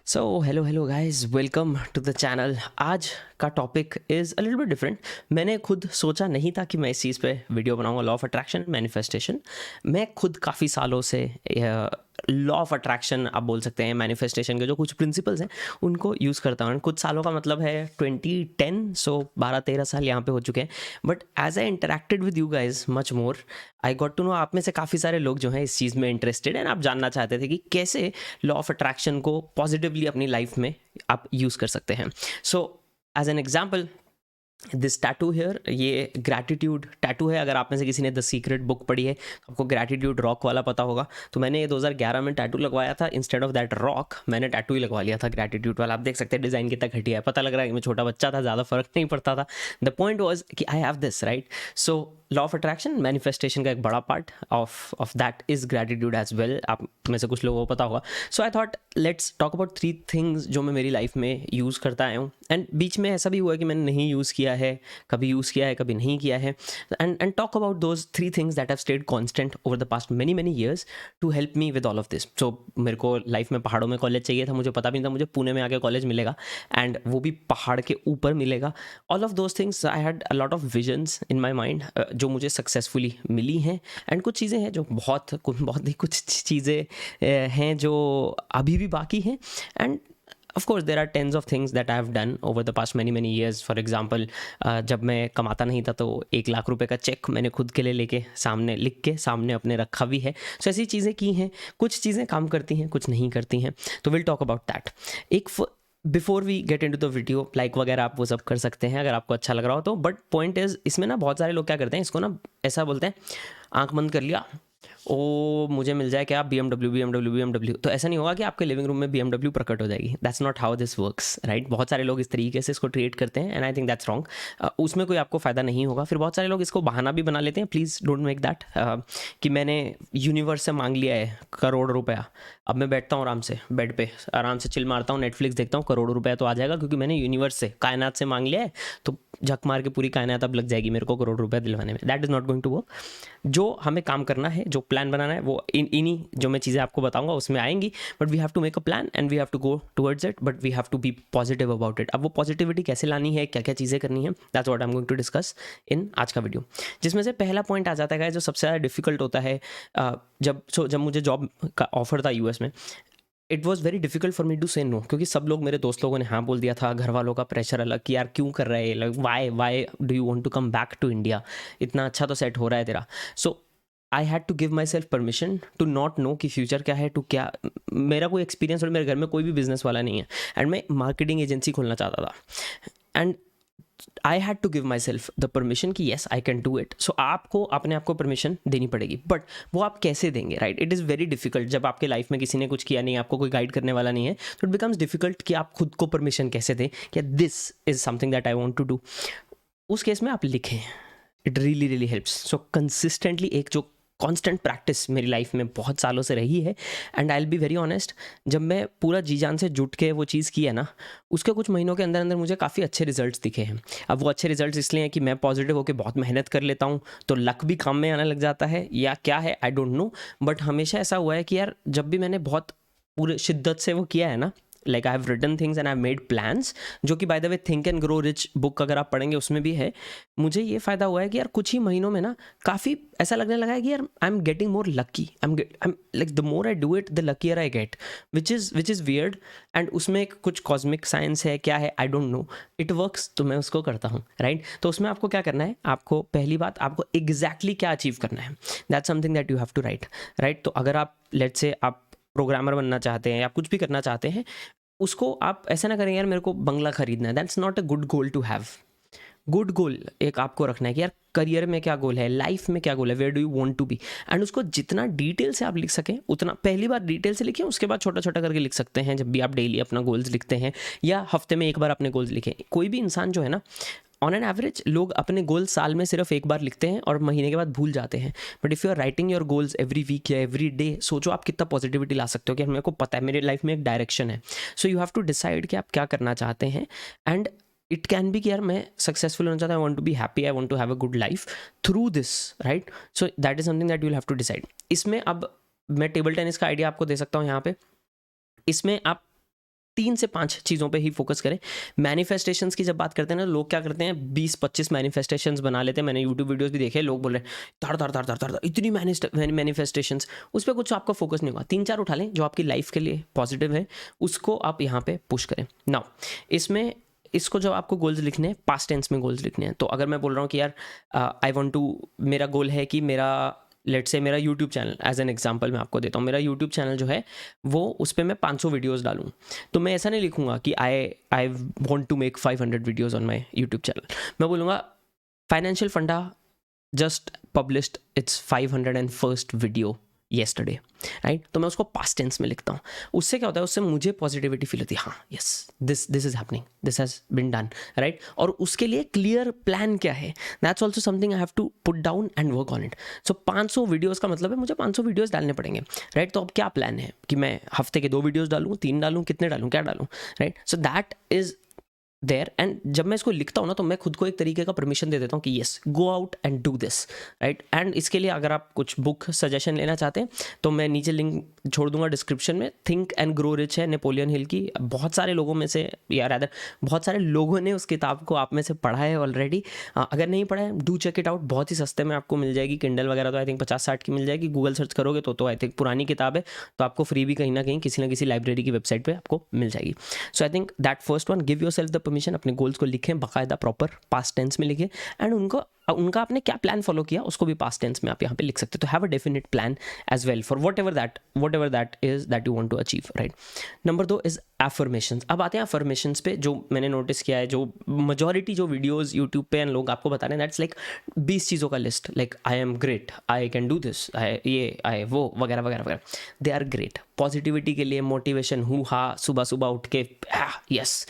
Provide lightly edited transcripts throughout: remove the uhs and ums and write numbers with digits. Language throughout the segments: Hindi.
So hello guys, welcome to the channel. आज का topic is a little bit different. मैंने खुद सोचा नहीं था कि मैं इस चीज़ पे वीडियो बनाऊंगा। Law of attraction, manifestation. मैं खुद काफ़ी सालों से लॉ ऑफ अट्रैक्शन आप बोल सकते हैं, मैनिफेस्टेशन के जो कुछ प्रिंसिपल्स हैं उनको यूज़ करता हूँ। कुछ सालों का मतलब है 2010, सो 12-13 साल यहाँ पे हो चुके हैं। But as I interacted with you guys much more, I got to know आप में से काफ़ी सारे लोग जो हैं इस चीज़ में इंटरेस्टेड हैं। आप जानना चाहते थे कि कैसे लॉ ऑफ अट्रैक्शन को पॉजिटिवली अपनी लाइफ में आप यूज़ कर सकते हैं। So as an example, this tattoo here, ये ग्रैटिट्यूड टैटू है। अगर आप में से किसी ने द सीक्रेट बुक पढ़ी है, आपको ग्रैटिट्यूड रॉक वाला पता होगा। तो मैंने ये 2011 में टैटू लगवाया था। इंस्टेड ऑफ दैट रॉक मैंने टैटू ही लगवा लिया था ग्रैटिट्यूड वाला। आप देख सकते हैं डिज़ाइन कितना घटिया है। पता लग रहा है कि मैं छोटा बच्चा था, ज़्यादा फर्क नहीं पड़ता था। द पॉइंट वॉज कि I have this, right? So law of attraction, manifestation का एक बड़ा part of that is gratitude as well. आप में से कुछ लोगों को पता होगा। So I thought let's talk about 3 things जो मैं मेरी लाइफ में यूज़ करता आया हूँ। एंड बीच में ऐसा भी हुआ कि मैंने नहीं यूज़ किया है, कभी यूज़ किया है, कभी नहीं किया है। And talk about those 3 things that have stayed constant over the past many years to help me with all of this. So मेरे को लाइफ में पहाड़ों में कॉलेज चाहिए था, मुझे पता भी नहीं था मुझे पुणे में आके कॉलेज मिलेगा, एंड वो भी पहाड़ के ऊपर मिलेगा। All of those things, I had a lot of visions in my mind जो मुझे सक्सेसफुली मिली हैं। एंड कुछ चीज़ें हैं जो बहुत ही कुछ चीज़ें हैं जो अभी भी बाकी हैं। And of course there are tens of things that I have done over the past many years. For example, जब मैं कमाता नहीं था तो 1 लाख रुपए का चेक मैंने खुद के लिए लेके सामने लिख के सामने अपने रखा भी है। सो ऐसी चीज़ें की हैं। कुछ चीज़ें काम करती हैं, कुछ नहीं करती हैं। तो विल टॉक अबाउट दैट। एक before we get into the video, like वगैरह आप वो सब कर सकते हैं अगर आपको अच्छा लग रहा हो तो। बट पॉइंट इज, इसमें ना बहुत सारे लोग क्या करते हैं, इसको ना ऐसा बोलते हैं, आंख बंद कर लिया, ओ मुझे मिल जाए क्या, BMW। तो ऐसा नहीं होगा कि आपके लिविंग रूम में BMW प्रकट हो जाएगी। That's not how this works, right? बहुत सारे लोग इस तरीके से इसको ट्रीट करते हैं, and I think that's wrong. उसमें कोई आपको फ़ायदा नहीं होगा। फिर बहुत सारे लोग इसको बहाना भी बना लेते हैं। प्लीज़ डोंट मेक दैट कि मैंने यूनिवर्स से मांग लिया है करोड़ रुपया, अब मैं बैठता हूँ आराम से बेड पे, आराम से चिल मारता हूँ, नेटफ्लिक्स देखता हूँ, करोड़ रुपया तो आ जाएगा क्योंकि मैंने यूनिवर्स से, कायनात से मांग लिया है, तो झक मार के पूरी कायनात अब लग जाएगी मेरे को करोड़ रुपया दिलवाने में। That is not going to work. जो हमें काम करना है, जो प्लान बनाना है, वो इन्हीं जो मैं चीज़ें आपको बताऊंगा उसमें आएंगी। But we have to make a plan and we have to go towards it, but we have to be positive about it. अब वो पॉजिटिविटी कैसे लानी है, क्या क्या चीज़ें करनी है, that's what I am going to discuss in आज का वीडियो। जिसमें से पहला पॉइंट आ जाता है जो सबसे ज़्यादा डिफिकल्ट होता है। जब मुझे जॉब का ऑफर था यूएस में, it was very difficult for me to say no, क्योंकि सब लोग, मेरे दोस्त लोगों ने हाँ बोल दिया था, घर वालों का प्रेशर अलग कि यार क्यों कर रहा है, like why do you want to come back to India, इतना अच्छा तो सेट हो रहा है तेरा। So I had to give myself permission to not know कि फ्यूचर क्या है, टू क्या। मेरा कोई एक्सपीरियंस और मेरे घर में कोई भी बिजनेस वाला नहीं है, एंड मैं मार्केटिंग एजेंसी खोलना चाहता था। And I had to give myself the permission कि yes I can do it. So आपको अपने आप को परमिशन देनी पड़ेगी, बट वो आप कैसे देंगे, right? It is very difficult. जब आपके लाइफ में किसी ने कुछ किया नहीं, आपको कोई गाइड करने वाला नहीं है, तो इट बिकम्स डिफिकल्ट कि आप खुद को परमिशन कैसे दें कि this is something that I want to do. उस केस में आप लिखें, it really helps. So consistently एक जो कांस्टेंट प्रैक्टिस मेरी लाइफ में बहुत सालों से रही है, and I will be very honest, जब मैं पूरा जी जान से जुट के वो चीज़ की है ना, उसके कुछ महीनों के अंदर अंदर मुझे काफ़ी अच्छे रिजल्ट्स दिखे हैं। अब वो अच्छे रिजल्ट्स इसलिए हैं कि मैं पॉजिटिव होकर बहुत मेहनत कर लेता हूँ, तो लक भी काम में आने लग जाता है, या क्या है आई डोंट नो। बट हमेशा ऐसा हुआ है कि यार जब भी मैंने बहुत पूरे शिद्दत से वो किया है ना, like I have written things and I have made plans, जो कि by the way think and grow rich book अगर आप पढ़ेंगे उसमें भी है, मुझे ये फ़ायदा हुआ है कि यार कुछ ही महीनों में ना काफ़ी ऐसा लगने लगा है कि यार I am getting more lucky, I am like the more I do it the luckier I get, which is weird. And उसमें एक कुछ कॉस्मिक साइंस है, क्या है I don't know, it works, तो मैं उसको करता हूँ, राइट? तो उसमें आपको क्या करना है, आपको पहली बात, आपको एग्जैक्टली क्या अचीव करना है, that's something that you have to write, right? तो अगर आप लेट्स से आप प्रोग्रामर बनना चाहते हैं या कुछ भी करना चाहते हैं, उसको आप ऐसा ना करें यार मेरे को बंगला खरीदना है, that's not a good goal to have. Good goal एक आपको रखना है कि यार करियर में क्या गोल है, लाइफ में क्या गोल है, where do you want to be, and उसको जितना डिटेल से आप लिख सकें उतना, पहली बार डिटेल से लिखें, उसके बाद छोटा छोटा करके लिख सकते हैं जब भी आप डेली अपना गोल्स लिखते हैं, या हफ्ते में एक बार अपने गोल्स लिखें। कोई भी इंसान जो है ना, ऑन एन एवरेज लोग अपने गोल साल में सिर्फ एक बार लिखते हैं और महीने के बाद भूल जाते हैं। But if you are writing your goals every week या एवरी डे, सोचो आप कितना पॉजिटिविटी ला सकते हो कि मेरे को पता है मेरे लाइफ में एक डायरेक्शन है। So you have to decide कि आप क्या करना चाहते हैं, एंड इट कैन बी कि यार मैं सक्सेसफुल होना चाहता हूँ, I want to be happy, I want to have a good life through this, right? So that is something that you will have to decide. इसमें अब मैं टेबल टेनिस का आइडिया आपको दे सकता हूँ यहाँ पे। इसमें आप 3 से 5 चीज़ों पे ही फोकस करें। मैनिफेस्टेशंस की जब बात करते हैं ना, लोग क्या करते हैं 20-25 मैनिफेस्टेशंस बना लेते हैं। मैंने यूट्यूब वीडियोस भी देखे, लोग बोल रहे हैं धड़ इतनी मैनिफेस्टेशंस, उस पर कुछ आपका फोकस नहीं होगा। 3-4 उठा लें जो आपकी लाइफ के लिए पॉजिटिव है, उसको आप यहाँ पे पुश करें। नाउ इसमें इसको जो आपको गोल्स लिखने हैं, पास्ट टेंस में गोल्स लिखने हैं। तो अगर मैं बोल रहा हूँ कि यार आई वांट टू, मेरा गोल है कि मेरा लेट्स से मेरा YouTube channel, as an example मैं आपको देता हूँ, मेरा यूट्यूब चैनल जो है वो उस पर मैं 500 वीडियोस डालूँ, तो मैं ऐसा नहीं लिखूँगा कि I want to make 500 videos on my YouTube channel. मैं बोलूँगा financial funda just published its 501st video yesterday, right. तो मैं उसको पास्ट टेंस में लिखता हूँ। उससे क्या होता है, उससे मुझे पॉजिटिविटी फील होती है, हाँ yes this is happening, this has been done, right. और उसके लिए क्लियर प्लान क्या है, that's also something I have to put down and work on it. So 500 videos का मतलब है मुझे 500 वीडियोज़ डालने पड़ेंगे, राइट। तो अब क्या प्लान है कि मैं हफ्ते के 2 वीडियोज़ डालूँ, 3 डालूँ, कितने डालूँ, क्या डालूँ, right. So that is there. And जब मैं इसको लिखता हूँ ना, तो मैं खुद को एक तरीके का परमिशन दे देता हूँ कि yes go out and do this, right. And इसके लिए अगर आप कुछ बुक सजेशन लेना चाहते हैं तो मैं नीचे लिंक छोड़ दूंगा डिस्क्रिप्शन में। थिंक एंड ग्रो रिच है नेपोलियन हिल की। बहुत सारे लोगों में से, या रादर बहुत सारे लोगों ने उस किताब को आप में से पढ़ा है ऑलरेडी। अगर नहीं पढ़ा है, डू चेक इट आउट। बहुत ही सस्ते में आपको मिल जाएगी, किंडल वगैरह तो आई थिंक 50-60 की मिल जाएगी। गूगल सर्च करोगे तो आई थिंक पुरानी किताब है, तो आपको फ्री भी कहीं ना कहीं किसी ना किसी लाइब्रेरी की वेबसाइट पर आपको मिल जाएगी। So I think that first one, give yourself the permission. अपने गोल्स को लिखें बाकायदा, प्रॉपर पास्ट टेंस में लिखें, एंड उनका आपने क्या प्लान फॉलो किया उसको भी पास्ट टेंस में आप यहाँ पे लिख सकते हो। तो have a definite plan as well for whatever that is that you want to achieve, right. Number 2 is affirmations. अब आते हैं एफर्मेशंस पे, जो मैंने नोटिस किया है, जो मेजॉरिटी जो वीडियोस यूट्यूब पे एंड लोग आपको बता रहे हैं, दैट्स लाइक 20 चीज़ों का list, like I am great, I can do this, I वो वगैरह वगैरह वगैरह। दे आर ग्रेट पॉजिटिविटी के लिए, मोटिवेशन, हु हा, सुबह सुबह उठ के यस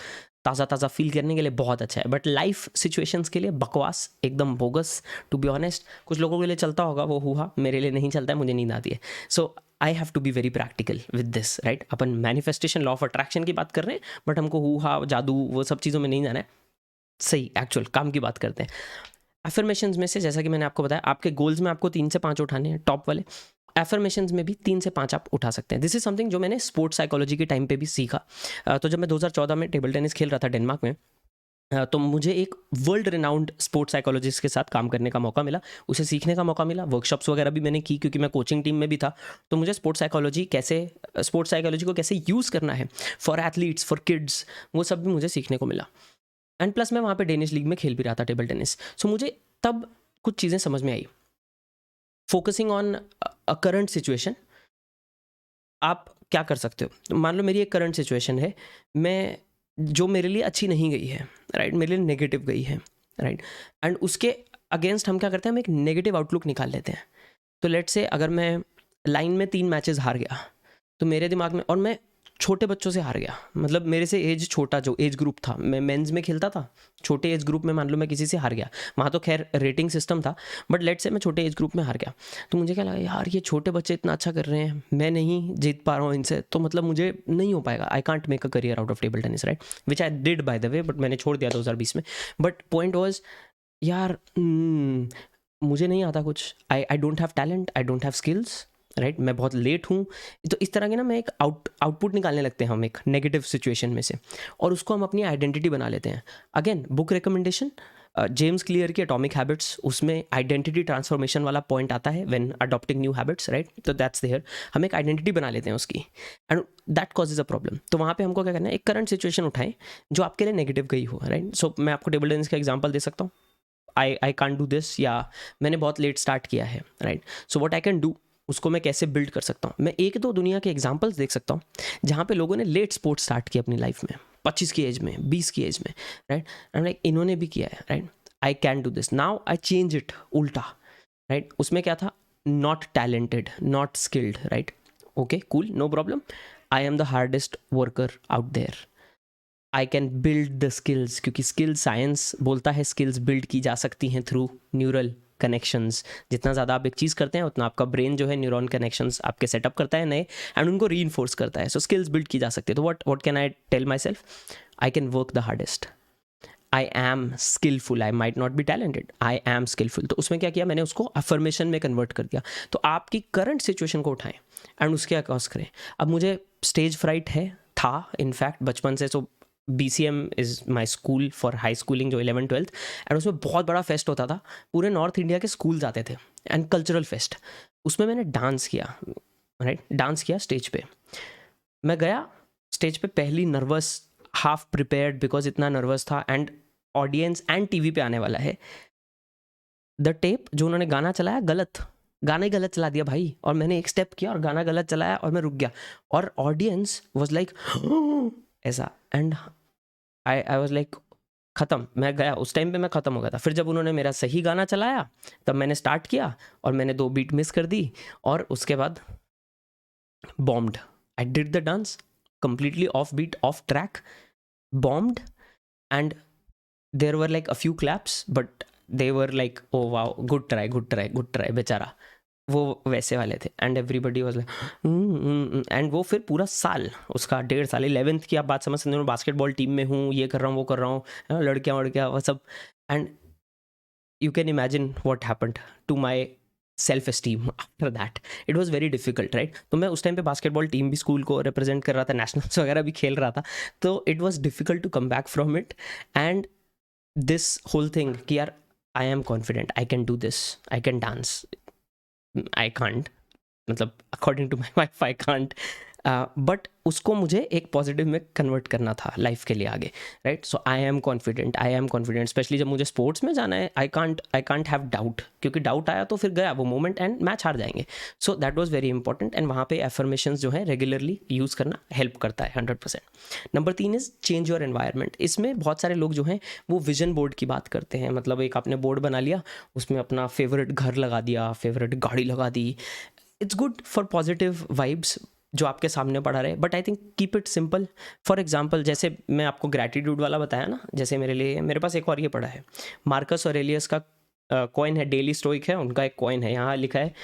ताज़ा ताज़ा फील करने के लिए बहुत अच्छा है। बट लाइफ सिचुएशंस के लिए बकवास, एकदम बोगस, टू बी ऑनेस्ट। कुछ लोगों के लिए चलता होगा वो हुआ, मेरे लिए नहीं चलता है, मुझे नींद आती है। So I have to be very practical with this, right. अपन मैनिफेस्टेशन, लॉ ऑफ अट्रैक्शन की बात कर रहे हैं, बट हमको हुआ, जादू, वो सब चीज़ों में नहीं जाना है। सही एक्चुअल काम की बात करते हैं। एफर्मेशंस में से, जैसा कि मैंने आपको बताया, आपके गोल्स में आपको 3 से 5 उठाने हैं टॉप वाले। एफर्मेशंस में भी 3 से 5 आप उठा सकते हैं। दिस इज समथिंग जो मैंने स्पोर्ट्स साइकोलॉजी के टाइम पे भी सीखा। तो जब मैं 2014 में टेबल टेनिस खेल रहा था डेनमार्क में, तो मुझे एक वर्ल्ड रिनाउंड स्पोर्ट्स साइकोलॉजिस्ट के साथ काम करने का मौका मिला, उसे सीखने का मौका मिला। वर्कशॉप्स वगैरह भी मैंने की, क्योंकि मैं कोचिंग टीम में भी था। तो मुझे स्पोर्ट्स साइकोलॉजी को कैसे यूज़ करना है फॉर एथलीट्स, फॉर किड्स, वो सब भी मुझे सीखने को मिला। एंड प्लस मैं वहाँ पे डेनिश लीग में खेल भी रहा था टेबल टेनिस। सो मुझे तब कुछ चीज़ें समझ में आई। Focusing on a current situation, आप क्या कर सकते हो। मान लो मेरी एक करंट सिचुएशन है, मैं जो मेरे लिए अच्छी नहीं गई है, राइट, मेरे लिए नेगेटिव गई है, राइट। एंड उसके अगेंस्ट हम क्या करते हैं, हम एक नेगेटिव आउटलुक निकाल लेते हैं। तो लेट्स से अगर मैं लाइन में 3 मैचेस हार गया, तो मेरे दिमाग में, और मैं छोटे बच्चों से हार गया, मतलब मेरे से एज छोटा जो एज ग्रुप था, मैं मेंस में खेलता था, छोटे एज ग्रुप में मान लो मैं किसी से हार गया, वहाँ तो खैर रेटिंग सिस्टम था, बट लेट्स से मैं छोटे एज ग्रुप में हार गया। तो मुझे क्या लगा, यार ये छोटे बच्चे इतना अच्छा कर रहे हैं, मैं नहीं जीत पा रहा हूँ इनसे, तो मतलब मुझे नहीं हो पाएगा, I can't make a career out of table tennis, right, which I did bye the way, but मैंने छोड़ दिया 2020 में। बट पॉइंट वॉज, यार मुझे नहीं आता कुछ, आई don't have talent, I don't have skills, right, मैं बहुत लेट हूँ। तो इस तरह के ना, मैं एक आउटपुट निकालने लगते हैं हम एक नेगेटिव सिचुएशन में से, और उसको हम अपनी आइडेंटिटी बना लेते हैं। Again book recommendation, James clear की एटॉमिक हैबिट्स, उसमें आइडेंटिटी ट्रांसफॉर्मेशन वाला पॉइंट आता है, when adopting new habits, right. तो दैट्स देयर, हम एक आइडेंटिटी बना लेते हैं उसकी, and that causes a problem. तो वहाँ पे हमको क्या करना है, एक करंट सिचुएशन उठाएं जो आपके लिए नेगेटिव गई हो, राइट। सो मैं आपको टेबल टेनिस का एग्जाम्पल दे सकता हूँ, आई कांट डू दिस, या मैंने बहुत लेट स्टार्ट किया है, right. So what I can do, उसको मैं कैसे बिल्ड कर सकता हूँ। मैं 1-2 दुनिया के एग्जाम्पल्स देख सकता हूँ जहाँ पे लोगों ने लेट स्पोर्ट्स स्टार्ट किया अपनी लाइफ में, 25 की एज में, 20 की एज में, राइट। एंड लाइक इन्होंने भी किया है, right, I can do this, now I change it उल्टा, राइट। उसमें क्या था, not talented, not skilled, right, okay cool, no problem, I am the hardest worker out there, I can build the skills, क्योंकि स्किल साइंस बोलता है स्किल्स बिल्ड की जा सकती हैं थ्रू न्यूरल कनेक्शंस। जितना ज़्यादा आप एक चीज़ करते हैं, उतना आपका ब्रेन जो है न्यूरॉन कनेक्शंस आपके सेटअप करता है नए, एंड उनको रीइंफोर्स करता है। सो स्किल्स बिल्ड की जा सकती है। तो what can I tell myself, I can work the hardest, I am skillful, I might not be talented, I am skillful. तो उसमें क्या किया मैंने, उसको अफर्मेशन में कन्वर्ट कर दिया। तो आपकी करंट सिचुएशन को उठाएं एंड उसके अकॉस करें। अब मुझे स्टेज फ्राइट है, था इनफैक्ट बचपन से। सो BCM is my school for high schooling, जो 11th-12th, एंड उसमें बहुत बड़ा फेस्ट होता था, पूरे नॉर्थ इंडिया के स्कूल आते थे, एंड कल्चरल फेस्ट। उसमें मैंने डांस किया, राइट, डांस किया स्टेज पे। मैं गया स्टेज पे, पहली नर्वस, हाफ प्रिपेयर्ड बिकॉज इतना नर्वस था, एंड ऑडियंस एंड टीवी पे आने वाला है। द टेप जो उन्होंने गाना चलाया, गलत गाना ही गलत चला दिया भाई, और मैंने एक स्टेप किया और गाना गलत चलाया और मैं रुक गया, और ऑडियंस वाज लाइक ऐसा, एंड आई वाज लाइक ख़त्म। मैं गया उस टाइम पे, मैं ख़त्म हो गया था। फिर जब उन्होंने मेरा सही गाना चलाया तब मैंने स्टार्ट किया, और मैंने 2 बीट मिस कर दी, और उसके बाद bombed. I did the dance completely off beat, off track, bombed, and there were like a few claps, but they were like, oh wow, good try, good try, good try, बेचारा वो वैसे वाले थे, and everybody was like and वो फिर पूरा साल, उसका 1.5 साल, 11th की आप बात समझ सकते हो, बास्केटबॉल टीम में हूँ, ये कर रहा हूँ, वो कर रहा हूँ, लड़कियाँ वड़कियाँ वो सब, and you can imagine what happened to my self esteem after that. It was very difficult, right? तो मैं उस टाइम पे बास्केटबॉल टीम भी स्कूल को रिप्रेजेंट कर रहा था, नेशनल्स वगैरह भी खेल रहा था, तो it was difficult to come back from it. And this whole thing कि यार I am confident, I can do this, I can dance, I can't, मतलब according to my wife I can't, but उसको मुझे एक पॉजिटिव में कन्वर्ट करना था लाइफ के लिए आगे, right? So I am confident, specially जब मुझे स्पोर्ट्स में जाना है, आई कांट हैव डाउट, क्योंकि डाउट आया तो फिर गया वो मोमेंट एंड मैच हार जाएंगे। So that was very important, and वहाँ पे एफर्मेशंस जो है रेगुलरली यूज़ करना हेल्प करता है 100%। Number 3 is change your environment. इसमें बहुत सारे लोग जो हैं वो विजन बोर्ड की बात करते हैं, मतलब एक आपने बोर्ड बना लिया, उसमें अपना फेवरेट घर लगा दिया, फेवरेट गाड़ी लगा दी। It's good for positive vibes जो आपके सामने पड़ा रहे, but I think keep it simple. For example, जैसे मैं आपको ग्रैटिट्यूड वाला बताया ना, जैसे मेरे पास एक और ये पड़ा है, मार्कस ऑरेलियस का कॉइन है, डेली स्टोइक है, उनका एक कॉइन है, यहाँ लिखा है,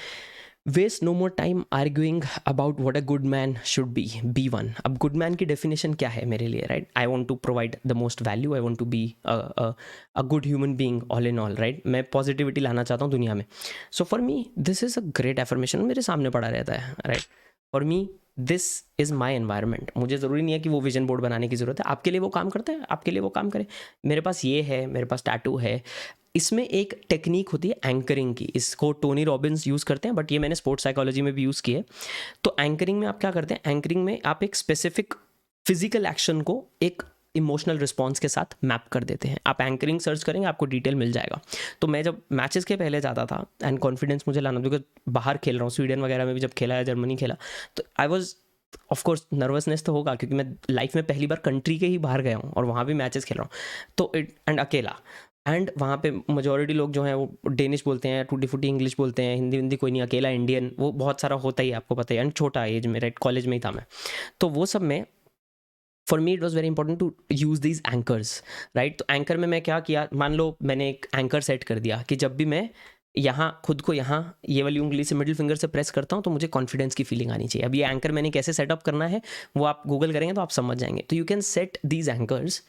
waste no more time arguing about what a good man should be one. अब गुड मैन की डेफिनेशन क्या है मेरे लिए, right? I want to provide the most value, I want to be a good human being all in all, right? मैं पॉजिटिविटी लाना चाहता हूँ दुनिया में। So for me this is a great affirmation, मेरे सामने पड़ा रहता है, right? For me this is my environment. मुझे ज़रूरी नहीं है कि वो विजन बोर्ड बनाने की ज़रूरत है, आपके लिए वो काम करता है, आपके लिए वो काम करे। मेरे पास ये है, मेरे पास टैटू है। इसमें एक टेक्निक होती है एंकरिंग की, इसको टोनी रॉबिन्स यूज़ करते हैं, बट ये मैंने स्पोर्ट्स साइकोलॉजी में भी यूज़ की है। तो एंकरिंग में आप क्या करते हैं, एंकरिंग में आप एक स्पेसिफिक फिजिकल एक्शन को एक इमोशनल रिस्पॉन्स के साथ मैप कर देते हैं। आप एंकरिंग सर्च करेंगे, आपको डिटेल मिल जाएगा। तो मैं जब मैचेस के पहले जाता था एंड कॉन्फिडेंस मुझे लाना, बिकॉज बाहर खेल रहा हूँ, स्वीडन वगैरह में भी जब खेला है, जर्मनी खेला, तो I was of course nervousness तो होगा, क्योंकि मैं लाइफ में पहली बार कंट्री के ही बाहर गया हूँ और वहाँ भी मैचेस खेल रहा हूँ, तो एंड अकेला, एंड वहाँ पे मेजोरिटी लोग जो हैं वो डेनिश बोलते हैं, टूटी फूटी इंग्लिश बोलते हैं, हिंदी कोई नहीं, अकेला इंडियन, वो बहुत सारा होता ही, आपको पता है, एंड छोटा एज में, राइट, कॉलेज में ही था मैं। तो वो सब में for me it was very important to use these anchors, right? तो एंकर में मैं क्या किया, मान लो मैंने एक एंकर सेट कर दिया कि जब भी मैं यहाँ खुद को यहाँ ये वाली उंगली से मिडिल फिंगर से प्रेस करता हूँ तो मुझे कॉन्फिडेंस की फीलिंग आनी चाहिए। अब ये एंकर मैंने कैसे सेटअप करना है वो आप गूगल करेंगे तो आप समझ जाएंगे। तो you can set these anchors,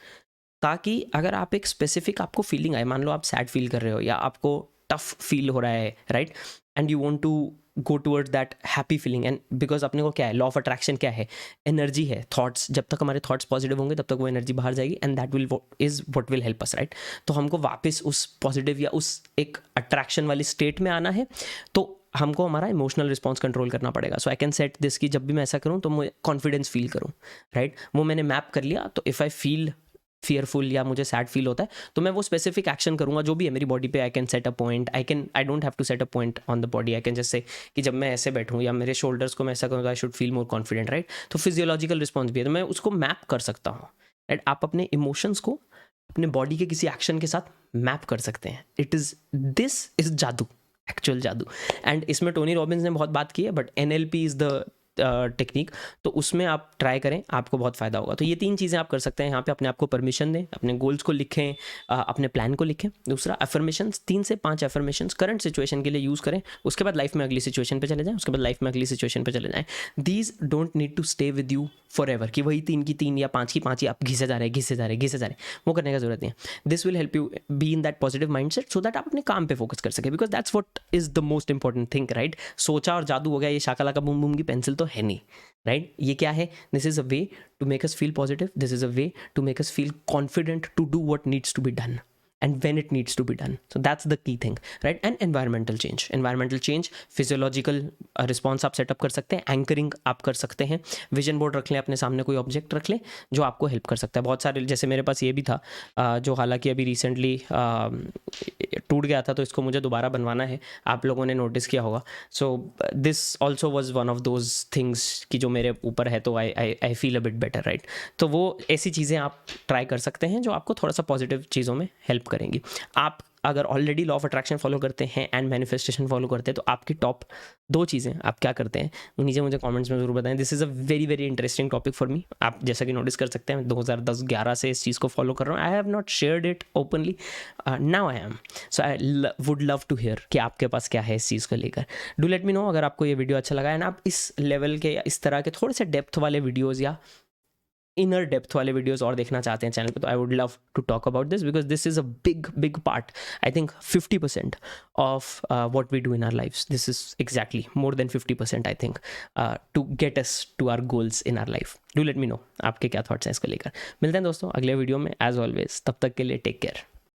ताकि अगर आप एक स्पेसिफिक आपको फीलिंग आए, मान लो आप सैड फील कर रहे हो या आपको टफ फील हो रहा है, right, and you want to go towards that happy feeling, and because अपने को क्या है, लॉ ऑफ अट्रैक्शन क्या है, एनर्जी है, थॉट्स, जब तक हमारे थॉट्स पॉजिटिव होंगे तब तक वो एनर्जी बाहर जाएगी, and that will is what will help us, right? तो हमको वापस उस पॉजिटिव या उस एक अट्रैक्शन वाली स्टेट में आना है, तो हमको हमारा इमोशनल रिस्पॉन्स कंट्रोल करना पड़ेगा। सो आई कैन सेट दिस कि जब भी मैं ऐसा करूँ तो मैं कॉन्फिडेंस फील करूँ, राइट? वो मैंने मैप कर लिया। तो इफ़ आई फील फियरफुल या मुझे सैड फील होता है तो मैं वो स्पेसिफिक एक्शन करूंगा जो भी है मेरी बॉडी पे। I can set a point, I don't have to set a point on the body, I can just say कि जब मैं ऐसे बैठूं या मेरे शोल्डर्स को मैं ऐसा करूँ, I should feel more confident, right? तो फिजियोलॉजिकल रिस्पॉन्स भी है, तो मैं उसको मैप कर सकता हूँ, राइट? आप अपने इमोशंस को अपने बॉडी के किसी एक्शन के साथ मैप कर सकते हैं। दिस इज जादू, एक्चुअल जादू। एंड इसमें टोनी रॉबिन्स ने बहुत बात की है, but NLP is the technique, तो उसमें आप ट्राई करें, आपको बहुत फ़ायदा होगा। तो ये 3 चीज़ें आप कर सकते हैं यहाँ पे। अपने आप को परमिशन दें, अपने गोल्स को लिखें, अपने प्लान को लिखें। दूसरा, अफर्मेशंस, 3 से 5 अफर्मेशंस करंट सिचुएशन के लिए यूज़ करें। उसके बाद लाइफ में अगली सिचुएशन पे चले जाएं, उसके बाद लाइफ में अगली सिचुएशन पे चले जाएं। These don't need to stay with you forever, कि वही 3 की 3 या 5 की 5 ही आप घिसे जा रहे, वो करने का जरूरत नहीं है। This will help you be in that positive mind set, so that आप अपने काम पे फोकस कर सके, because that's what is the most important thing, right? सोचा और जादू हो गया, ये शाकाला का बूम बूम की पेंसिल तो है नहीं, राइट? ये क्या है? This is a way to make us feel positive, this is a way to make us feel confident to do what needs to be done and when it needs to be done. So that's the key thing, right? And environmental change, physiological response आप सेटअप कर सकते हैं, एंकरिंग आप कर सकते हैं, विजन बोर्ड रख लें, अपने सामने कोई ऑब्जेक्ट रख लें जो आपको हेल्प कर सकता है। बहुत सारे, जैसे मेरे पास ये भी था जो हालांकि अभी रिसेंटली टूट गया था, तो इसको मुझे दोबारा बनवाना है, आप लोगों ने नोटिस किया होगा। So this also was one of those things कि जो मेरे ऊपर है, तो I feel a bit better, right? तो वो ऐसी चीज़ें आप ट्राई कर सकते हैं जो आपको थोड़ा सा पॉजिटिव चीज़ों में हेल्प करेंगी। आप अगर already law of attraction follow करते हैं एंड मैनिफेस्टेशन फॉलो करते हैं, तो आपकी टॉप 2 चीज़ें आप क्या करते हैं वो नीचे मुझे कमेंट्स में ज़रूर बताएं। This is a very very interesting topic for me. आप जैसा कि नोटिस कर सकते हैं 2010-11 से इस चीज़ को फॉलो कर रहा हूँ। I have not shared it openly, now I am, so I would love to hear कि आपके पास क्या है इस चीज़ को लेकर। डू लेट मी नो अगर आपको ये वीडियो अच्छा लगा है ना, आप इस लेवल के या इस तरह के थोड़े से डेप्थ वाले वीडियोज़ या इनर डेप्थ वाले वीडियोस और देखना चाहते हैं चैनल पे, तो I would love to talk about this, because this is a big part, I think 50% of what we do in our lives. This is exactly more than 50%, I think, to get us to our goals in our life. Do let me know आपके क्या थॉट्स हैं इसको लेकर। मिलते हैं दोस्तों अगले वीडियो में, एज ऑलवेज, तब तक के लिए टेक केयर।